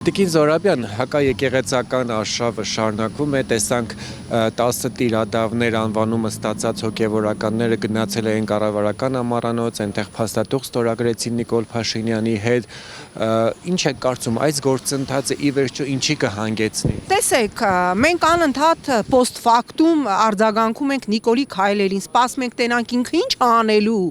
Տիկին Զորաբյան, հակաեկեղեցական արշավը շարունակվում է, տեսանք 10 տիրադավներ անվանումը ստացած հոգևորականները գնացել էին կառավարական ամառանոց, այնտեղ փաստաթուղթ ստորագրեցին Նիկոլ Փաշինյանի հետ, ինչ եք կարծում, այս գործընթացը ի վերջո ինչի կհանգեցնի։ Տեսեք, մենք անընդհատ post factum արձագանքում ենք Նիկոլի քայլերին, սպասում ենք տենանք ինքը ինչ անելու,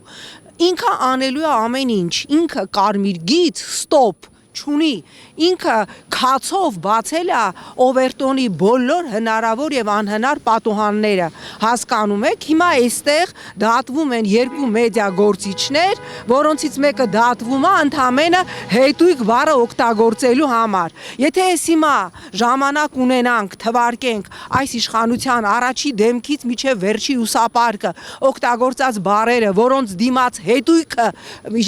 ինքը անելու է ամեն ինչ, ինքը կարմիր գիծ, ստոպ չունի, ինքը քացով բացել է Օվերտոնի բոլոր հնարավոր եւ անհնար պատուհանները, հասկանում եք, հիմա այստեղ դատվում են երկու մեդիա գործիչներ, որոնցից մեկը դատվում է ընդամենը հետույք բառը օգտագործելու համար։ Եթե ես հիմա ժամանակ ունենանք, թվարկենք այս իշխանության առաջի դեմքից միջև վերջի ուսապարկը օգտագործած բառերը, որոնց դիմաց հետույքը,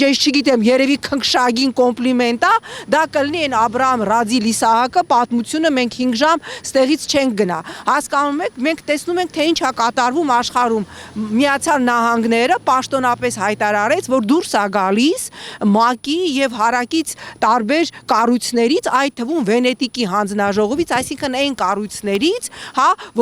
ես չգիտեմ, երևի քնքշագին կոմպլիմենտ է, դա կլինի այն Աբրահամ Ռաձիլ Իսահակը պատմությունը մենք 5 ժամ ստեղից չենք գնա։ Հասկանում եք, մենք տեսնում ենք, թե ինչ է կատարվում աշխարհում։ Միացյալ Նահանգները պաշտոնապես հայտարարեց, որ դուրս է գալիս ՄԱԿ-ի եւ հարակից տարբեր կառույցներից, այդ թվում Վենետիկի հանձնաժողովից, այսինքն այն կառույցներից,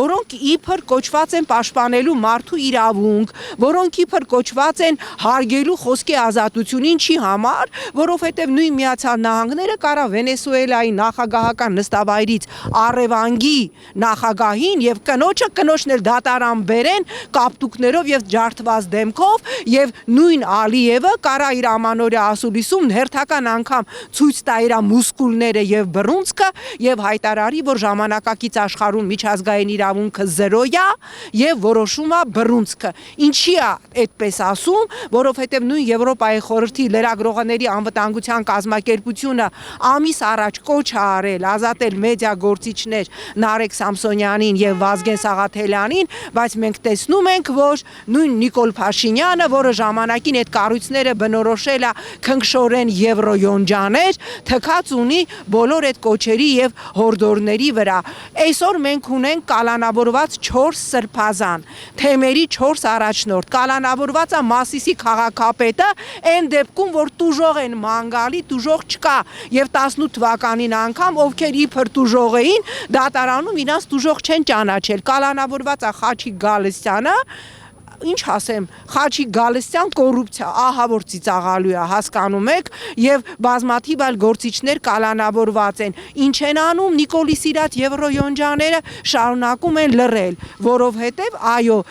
որոնք իբր կոչված են պաշտպանելու մարդու իրավունք, որոնք իբր կոչված են հարգելու խոսքի ազատություն, ինչի համար, որովհետեւ նույն Միացյալ Նահանգները կարա Վենեսուելայի նախագահական նստավայրից առևանգի նախագահին եւ կնոջն էլ դատարան բերեն կապտուկներով եւ ջարդված դեմքով եւ նույն Ալիևը կարա իր ամանորյա ասուլիսում հերթական անգամ ցույց տա իր մուսկուլները եւ բռունցքը եւ հայտարարի, որ ժամանակակից աշխարհում միջազգային իրավունքը 0 է եւ որոշում է բռունցքը։ Ինչի է այդպես ասում, որովհետեւ նույն Եվրոպայի խորհրդի լրագրողների անվտանգության կազմակերպությունը ամիս առաջ կոչ է արել ազատել մեդիա գործիչներ Նարեկ Սամսոնյանին եւ Վազգեն Սաղաթելյանին, բայց մենք տեսնում ենք, որ նույն Նիկոլ Փաշինյանը, որը ժամանակին այդ կառույցները բնորոշել է քնքշորեն եվրոյոնջաներ, թքած ունի բոլոր այդ կոչերի եւ հորդորների վրա։ Այսօր մենք ունենք կալանավորված 4 սրբազան, թեմերի 4 առաջնորդ, կալանավորված է Մասիսի քաղաքապետը, այն դեպքում, որ տուժող են մանգալի, տուժող չկա եւ 18 թվականին անգամ ովքեր իբր տուժող էին դատարանում իրանց տուժող չեն ճանաչել, կալանավորված է Խաչիկ Գալստյանը, ինչ ասեմ, Խաչիկ Գալստյան կոռուպցիա, ահա որ ծիծաղալու է, հասկանում եք, եւ բազմաթիվ այլ գործիչներ կալանավորված են։ Ինչ են անում Նիկոլի սիրած եվրոյոնջաները, շարունակում են լռել, որովհետեւ այո,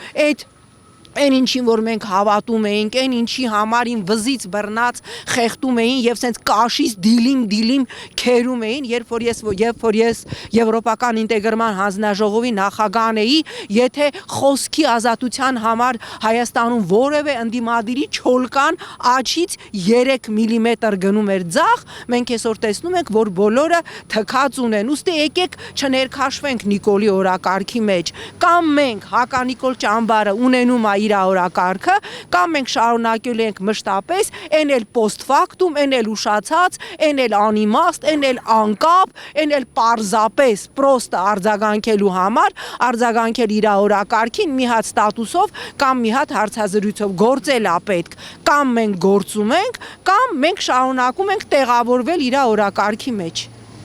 այն ինչին որ մենք հավատում էինք, այն ինչի համարին վզից բռնած խեղդում էին եւ սենց կաշից դիլիմ քերում էին, երբ որ ես Եվրոպական ինտեգրման հանձնաժողովի նախագահն էի, եթե խոսքի ազատության համար Հայաստանում որևէ ընդդիմադիրի չոլկան աչից 3 միլիմետր գնում էր ձախ, մենք այսօր տեսնում ենք, որ բոլորը թքած ունեն։ Ուստի եկեք չներքաշվենք Նիկոլի օրակարգի մեջ, կամ մենք հականիկոլ ճամբարը ունենում է իր օրակարգը, կամ մենք շարունակելու ենք մշտապես, այն էլ post factum, այն էլ ուշացած, այն էլ անիմաստ, այն էլ անկապ, այն էլ պարզապես պրոստը արձագանքելու համար, արձագանքել իր օրակարգին մի հատ ստատուսով կամ մի հատ հարցազրույցով, գործել է պետք, կամ մենք գործում ենք, կամ մենք շարունակում ենք տեղավորվել իր օրակարգի մեջ։